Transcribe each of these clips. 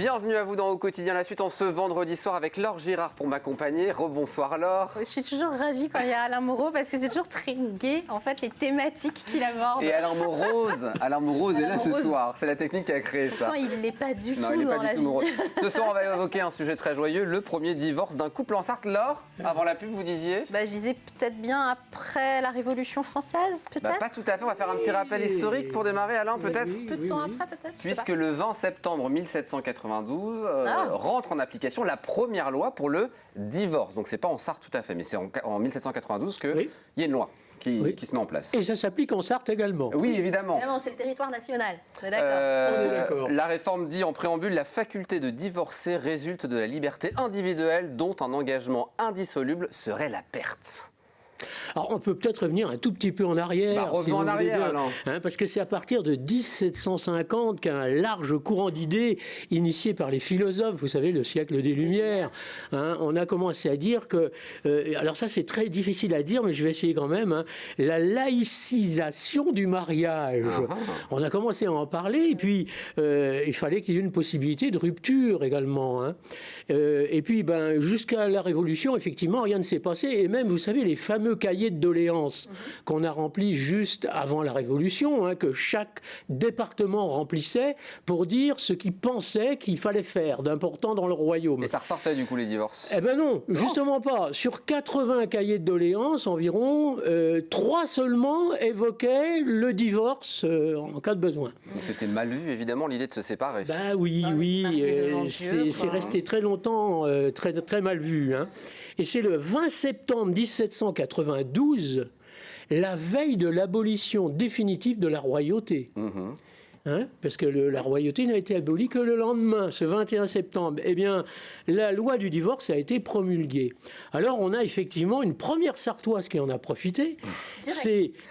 Bienvenue à vous dans Au Quotidien, la suite en ce vendredi soir avec Laure Girard pour m'accompagner. Rebonsoir Laure. Je suis toujours ravie quand il y a Alain Moreau parce que c'est toujours très gai en fait les thématiques qu'il aborde. Et Alain Morose est là ce soir. C'est la technique qui a créé ça. Pourtant, il ne l'est pas du tout Non, il n'est dans pas la du tout vie. morose. Ce soir, on va évoquer un sujet très joyeux, le premier divorce d'un couple en Sarthe. Laure, avant la pub, vous disiez Je disais peut-être bien après la Révolution française, peut-être. Pas tout à fait, on va faire un petit rappel historique pour démarrer, Alain, peut-être. Peu de temps après, peut-être. Puisque le 20 septembre 1792 rentre en application la première loi pour le divorce. Donc c'est pas en Sarthe tout à fait, mais c'est en 1792 qu'il y a une loi qui se met en place. Et ça s'applique en Sarthe également. Oui, évidemment. Évidemment, c'est le territoire national. On est d'accord. La réforme dit en préambule, la faculté de divorcer résulte de la liberté individuelle dont un engagement indissoluble serait la perte. Alors, on peut peut-être revenir un tout petit peu en arrière. Revenons en arrière, Alain. Parce que c'est à partir de 1750 qu'un large courant d'idées initié par les philosophes, vous savez, le siècle des Lumières, on a commencé à dire que, alors ça c'est très difficile à dire, mais je vais essayer quand même, la laïcisation du mariage. On a commencé à en parler, et puis il fallait qu'il y ait une possibilité de rupture également. Et puis, jusqu'à la Révolution, effectivement, rien ne s'est passé. Et même, vous savez, les fameux cahiers de doléances qu'on a remplis juste avant la Révolution, que chaque département remplissait pour dire ce qu'il pensait qu'il fallait faire d'important dans le royaume. Et ça ressortait du coup les divorces? Eh ben non, justement pas. Sur 80 cahiers de doléances environ, 3 seulement évoquaient le divorce en cas de besoin. C'était mal vu, évidemment, l'idée de se séparer. Oui, c'est resté très longtemps très mal vu. Et c'est le 20 septembre 1792, la veille de l'abolition définitive de la royauté. Parce que la royauté n'a été abolie que le lendemain, ce 21 septembre. Eh bien, la loi du divorce a été promulguée. Alors, on a effectivement une première Sartoise qui en a profité.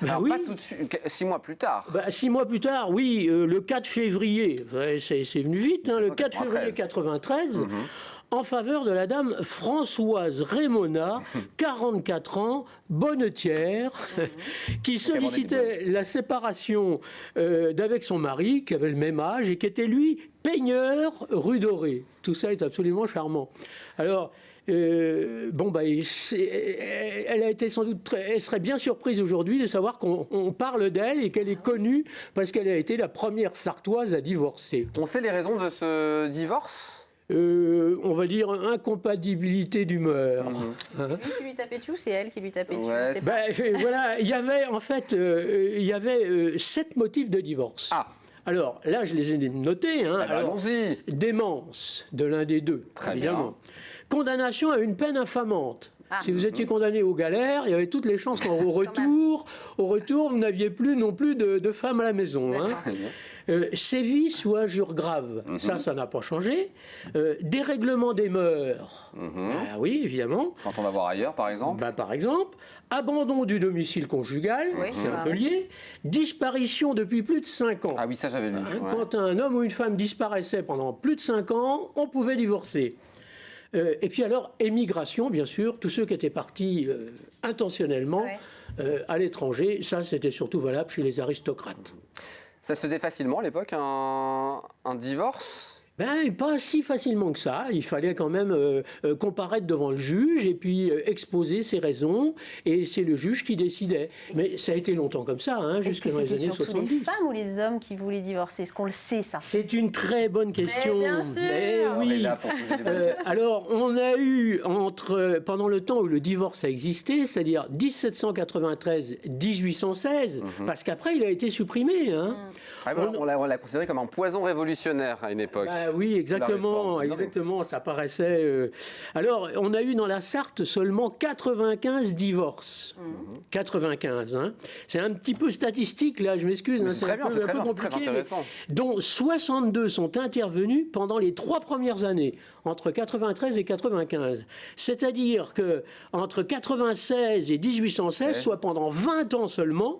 Alors, pas tout de suite, 6 mois plus tard. 6 mois plus tard, oui, le 4 février, c'est venu vite, le 4 février 93. En faveur de la dame Françoise Rémona, 44 ans, bonnetière, qui sollicitait la séparation d'avec son mari, qui avait le même âge et qui était, lui, peigneur rue Dorée. Tout ça est absolument charmant. Alors, elle a été sans doute elle serait bien surprise aujourd'hui de savoir qu'on parle d'elle et qu'elle est connue parce qu'elle a été la première Sartoise à divorcer. On sait les raisons de ce divorce ? On va dire incompatibilité d'humeur. C'est lui qui lui tapait dessus ou c'est elle qui lui tapait dessus? Voilà, il y avait en fait 7 motifs de divorce. Alors là, je les ai notés. Allons-y. Démence de l'un des deux, très évidemment. Bien. Condamnation à une peine infamante. Si vous étiez condamné aux galères, il y avait toutes les chances qu'au retour, vous n'aviez plus non plus de femme à la maison. Sévices ou injures graves, ça n'a pas changé. Dérèglement des mœurs, oui, évidemment. Quand on va voir ailleurs, par exemple. Par exemple, abandon du domicile conjugal, c'est un peu lié. Disparition depuis plus de 5 ans. Ah oui, ça j'avais lu. Quand un homme ou une femme disparaissait pendant plus de 5 ans, on pouvait divorcer. Et puis alors, émigration, bien sûr, tous ceux qui étaient partis intentionnellement à l'étranger, ça c'était surtout valable chez les aristocrates. Ça se faisait facilement à l'époque, un divorce ? Pas si facilement que ça. Il fallait quand même comparaître devant le juge et puis exposer ses raisons. Et c'est le juge qui décidait. Mais ça a été longtemps comme ça, jusqu'à les années 70. C'était surtout les femmes ou les hommes qui voulaient divorcer? Est-ce qu'on le sait, ça? C'est une très bonne question. Mais bien sûr. Oui. Alors, on a eu, pendant le temps où le divorce a existé, c'est-à-dire 1793-1816, parce qu'après, il a été supprimé. On l'a considéré comme un poison révolutionnaire à une époque. Oui, exactement, ça paraissait... Alors, on a eu dans la Sarthe seulement 95 divorces. 95, C'est un petit peu statistique, là, je m'excuse. C'est très bien, c'est très intéressant. Dont 62 sont intervenus pendant les 3 premières années, entre 93 et 95. C'est-à-dire qu'entre 96 et 1816, soit pendant 20 ans seulement,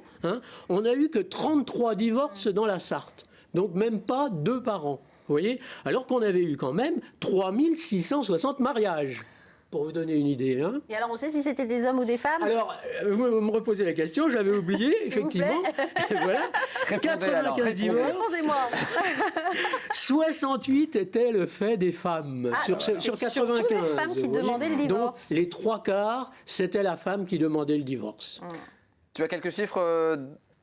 on n'a eu que 33 divorces dans la Sarthe. Donc même pas 2 par an. Vous voyez? Alors qu'on avait eu quand même 3660 mariages. pour vous donner une idée. Hein. Et alors, on sait si c'était des hommes ou des femmes? Alors, vous me reposez la question, j'avais oublié, effectivement. Voilà. 95 divorces. Répondez-moi. 68 était le fait des femmes sur 95. Surtout les femmes qui demandaient le divorce. Donc, les 3/4, c'était la femme qui demandait le divorce. Tu as quelques chiffres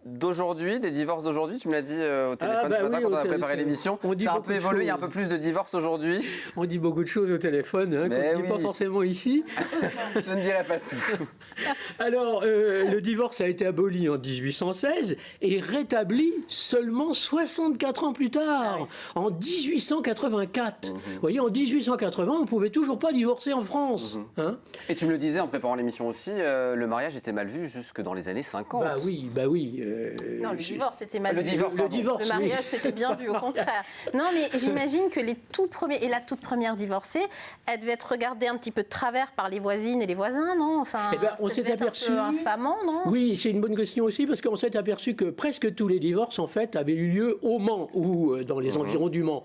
d'aujourd'hui, des divorces d'aujourd'hui? Tu me l'as dit au téléphone ce matin quand on a préparé l'émission. Ça a un peu évolué, il y a un peu plus de divorces aujourd'hui. On dit beaucoup de choses au téléphone, hein, qu'on ne dit pas forcément ici. Je ne dirai pas tout. Alors, le divorce a été aboli en 1816 et rétabli seulement 64 ans plus tard, en 1884. Vous voyez, en 1880, on ne pouvait toujours pas divorcer en France. Hein. Et tu me le disais en préparant l'émission aussi, le mariage était mal vu jusque dans les années 50. Bah oui. Non, le divorce, c'était mal vu. Le divorce, le mariage, c'était bien vu, au contraire. Non, mais j'imagine que les tout premiers et la toute première divorcée, elle devait être regardée un petit peu de travers par les voisines et les voisins, non? Enfin, on s'est aperçu. Un peu infamant, non? Oui, c'est une bonne question aussi parce qu'on s'est aperçu que presque tous les divorces, en fait, avaient eu lieu au Mans ou dans les environs du Mans.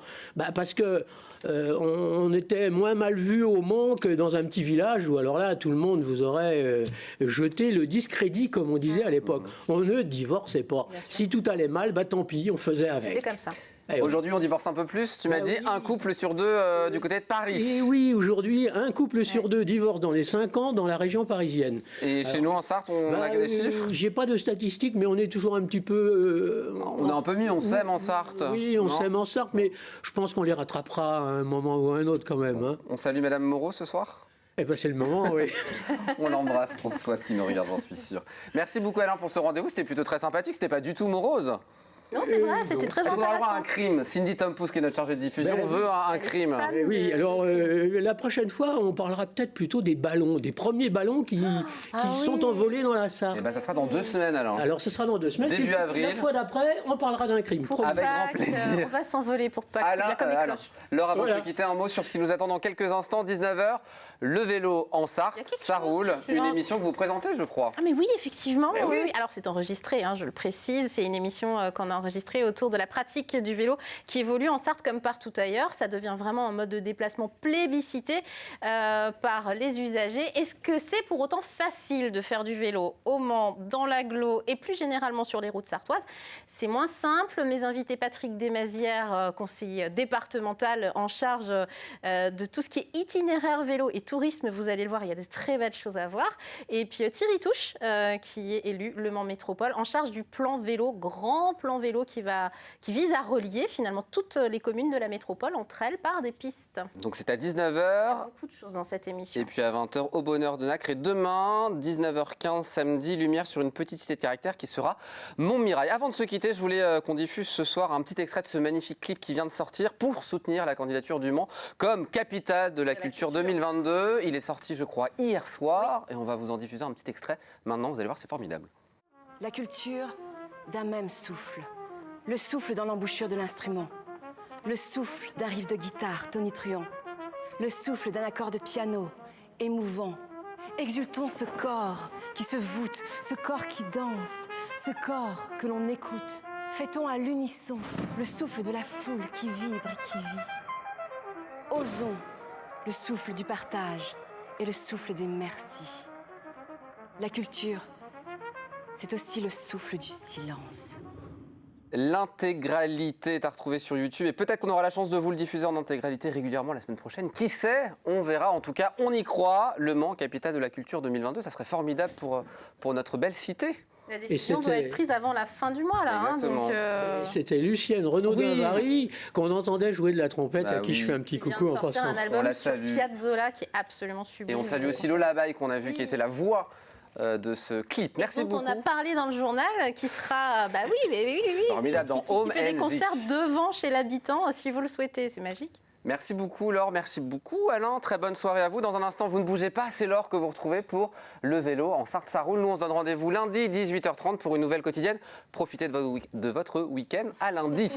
Parce que on était moins mal vu au Mans que dans un petit village où alors là tout le monde vous aurait jeté le discrédit comme on disait à l'époque. On ne divorçait pas. Si tout allait mal, tant pis, on faisait avec. C'était comme ça. Aujourd'hui, on divorce un peu plus. Tu m'as dit un couple sur deux du côté de Paris. Et oui, aujourd'hui, un couple sur deux divorce dans les 5 ans dans la région parisienne. Et chez nous, en Sarthe, on a des chiffres? J'ai pas de statistiques, mais on est toujours un petit peu... on est un peu mieux, on s'aime en Sarthe. Oui, on s'aime en Sarthe, mais je pense qu'on les rattrapera à un moment ou à un autre quand même. Hein. On salue Madame Moreau ce soir? C'est le moment, oui. On l'embrasse, Françoise, qui nous regarde, j'en suis sûr. Merci beaucoup, Alain, pour ce rendez-vous. C'était plutôt très sympathique. C'était pas du tout morose. Non, c'est vrai, c'était très intéressant. On va avoir un crime. Cindy Tompous, qui est notre chargée de diffusion, veut un crime. Oui, alors la prochaine fois, on parlera peut-être plutôt des ballons, des premiers ballons qui sont envolés dans la Sarthe. Ça sera dans 2 semaines, Alain. Alors, ce sera dans 2 semaines. Début avril. La fois d'après, on parlera d'un crime. Avec grand plaisir. On va s'envoler pour Pâques. Alain, Laure, avant de se quitter, un mot sur ce qui nous attend dans quelques instants, 19h. Le vélo en Sarthe, ça roule. Une émission que vous présentez, je crois. Ah mais oui, effectivement. Oui. Alors c'est enregistré, je le précise. C'est une émission qu'on a enregistrée autour de la pratique du vélo qui évolue en Sarthe comme partout ailleurs. Ça devient vraiment un mode de déplacement plébiscité par les usagers. Est-ce que c'est pour autant facile de faire du vélo au Mans, dans l'agglo et plus généralement sur les routes sartoises? C'est moins simple. Mes invités, Patrick Desmazières, conseiller départemental en charge de tout ce qui est itinéraire vélo et tourisme, vous allez le voir, il y a de très belles choses à voir. Et puis Thierry Touche, qui est élu Le Mans Métropole, en charge du plan vélo, grand plan vélo qui vise à relier finalement toutes les communes de la métropole entre elles par des pistes. Donc c'est à 19h. Il y a beaucoup de choses dans cette émission. Et puis à 20h, au bonheur de Nacre. Et demain, 19h15, samedi, lumière sur une petite cité de caractère qui sera Montmirail. Avant de se quitter, je voulais qu'on diffuse ce soir un petit extrait de ce magnifique clip qui vient de sortir pour soutenir la candidature du Mans comme capitale de la culture 2022. Il est sorti, je crois, hier soir, et on va vous en diffuser un petit extrait. Maintenant, vous allez voir, c'est formidable. La culture d'un même souffle. Le souffle dans l'embouchure de l'instrument. Le souffle d'un riff de guitare tonitruant. Le souffle d'un accord de piano émouvant. Exultons ce corps qui se voûte, ce corps qui danse, ce corps que l'on écoute. Fêtons à l'unisson le souffle de la foule qui vibre et qui vit. Osons le souffle du partage et le souffle des merci. La culture, c'est aussi le souffle du silence. L'intégralité est à retrouver sur YouTube et peut-être qu'on aura la chance de vous le diffuser en intégralité régulièrement la semaine prochaine. Qui sait? On verra. En tout cas, on y croit. Le Mans, capitale de la culture 2022, ça serait formidable pour notre belle cité. La décision doit être prise avant la fin du mois, là. Donc, c'était Lucienne Renaud-Davary qu'on entendait jouer de la trompette, à qui je fais un petit coucou en passant. Un album sur Piazzolla qui est absolument sublime. Et on salue aussi Lola Baye qu'on a vu qui était la voix de ce clip. Merci beaucoup. On a parlé dans le journal qui sera, oui. Formidable dans Home qui fait des concerts devant chez l'habitant si vous le souhaitez, c'est magique. Merci beaucoup Laure, merci beaucoup Alain, très bonne soirée à vous. Dans un instant, vous ne bougez pas, c'est Laure que vous retrouvez pour le vélo en Sarthe, ça roule. Nous, on se donne rendez-vous lundi 18h30 pour une nouvelle quotidienne. Profitez de votre week-end à lundi.